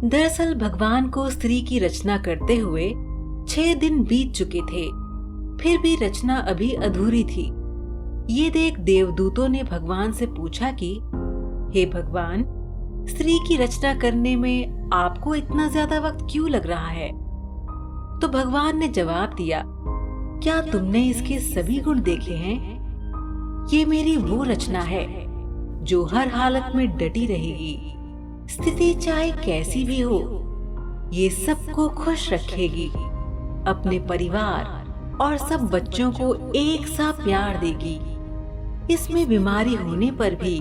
दरअसल भगवान को स्त्री की रचना करते हुए 6 दिन बीत चुके थे, फिर भी रचना अभी अधूरी थी। ये देख देवदूतों ने भगवान से पूछा कि हे भगवान, स्त्री की रचना करने में आपको इतना ज्यादा वक्त क्यों लग रहा है? तो भगवान ने जवाब दिया, क्या तुमने इसके सभी गुण देखे हैं? ये मेरी वो रचना है जो हर हालत में डटी रहेगी, स्थिति चाहे कैसी भी हो। ये सबको खुश रखेगी, अपने परिवार और सब बच्चों को एक सा प्यार देगी। इसमें बीमारी होने पर भी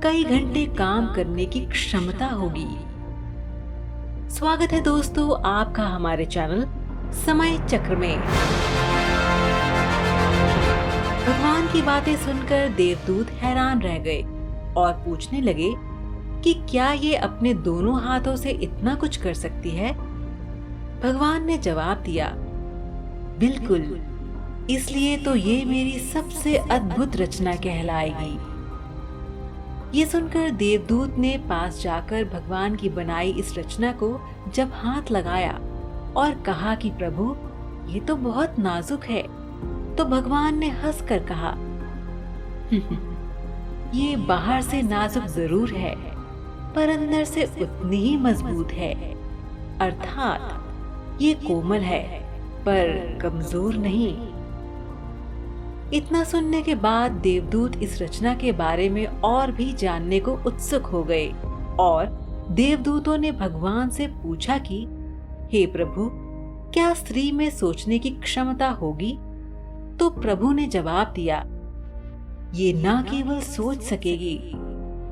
कई घंटे काम करने की क्षमता होगी। स्वागत है दोस्तों आपका हमारे चैनल समय चक्र में। भगवान की बातें सुनकर देवदूत हैरान रह गए और पूछने लगे कि क्या ये अपने दोनों हाथों से इतना कुछ कर सकती है? भगवान ने जवाब दिया, बिल्कुल, इसलिए तो ये मेरी सबसे अद्भुत रचना कहलाएगी। ये सुनकर देवदूत ने पास जाकर भगवान की बनाई इस रचना को जब हाथ लगाया और कहा कि प्रभु, ये तो बहुत नाजुक है, तो भगवान ने हंसकर कहा, ये बाहर से नाजुक जरूर है, पर अंदर से उतनी ही मजबूत है। अर्थात ये कोमल है पर कमजोर नहीं। इतना सुनने के बाद देवदूत इस रचना के बारे में और भी जानने को उत्सुक हो गए और देवदूतों ने भगवान से पूछा कि हे प्रभु, क्या स्त्री में सोचने की क्षमता होगी? तो प्रभु ने जवाब दिया, ये न केवल सोच सकेगी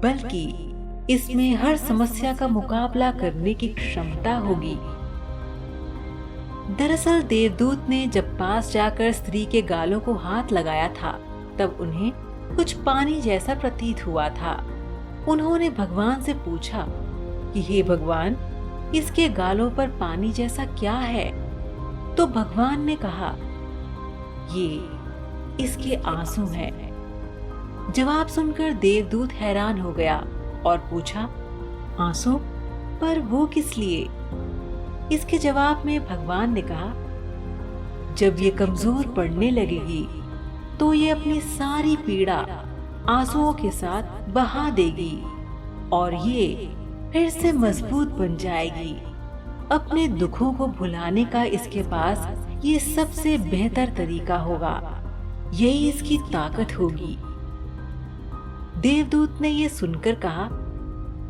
बल्कि इसमें हर समस्या का मुकाबला करने की क्षमता होगी। दरअसल देवदूत ने जब पास जाकर स्त्री के गालों को हाथ लगाया था तब उन्हें कुछ पानी जैसा प्रतीत हुआ था। उन्होंने भगवान से पूछा कि हे भगवान, इसके गालों पर पानी जैसा क्या है? तो भगवान ने कहा, ये इसके आंसू हैं। जवाब सुनकर देवदूत हैरान हो गया और पूछा, आंसू? पर वो किस लिए? इसके जवाब में भगवान ने कहा, जब ये कमजोर पड़ने लगेगी तो ये अपनी सारी पीड़ा आंसुओं के साथ बहा देगी और ये फिर से मजबूत बन जाएगी। अपने दुखों को भुलाने का इसके पास ये सबसे बेहतर तरीका होगा, यही इसकी ताकत होगी। देवदूत ने ये सुनकर कहा,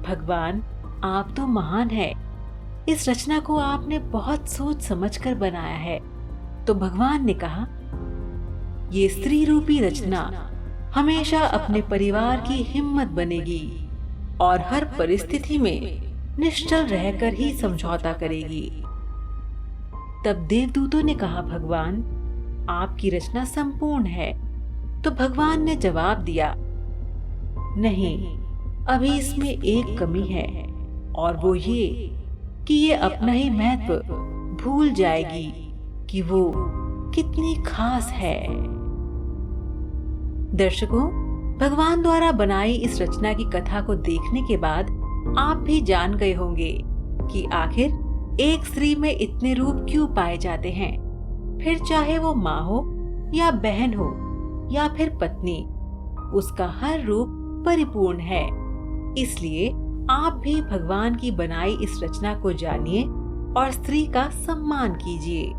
भगवान, आप तो महान है, इस रचना को आपने बहुत सोच समझकर बनाया है। तो भगवान ने कहा, ये स्त्री रूपी रचना हमेशा अपने परिवार की हिम्मत बनेगी और हर परिस्थिति में निश्चल रहकर ही समझौता करेगी। तब देवदूतों ने कहा, भगवान, आपकी रचना संपूर्ण है। तो भगवान ने जवाब दिया, नहीं, अभी इसमें एक कमी है और वो ये कि ये अपना ही महत्व भूल जाएगी कि वो कितनी खास है। दर्शकों, भगवान द्वारा बनाई इस रचना की कथा को देखने के बाद आप भी जान गए होंगे कि आखिर एक स्त्री में इतने रूप क्यों पाए जाते हैं। फिर चाहे वो माँ हो या बहन हो या फिर पत्नी, उसका हर रूप परिपूर्ण है। इसलिए आप भी भगवान की बनाई इस रचना को जानिए और स्त्री का सम्मान कीजिए।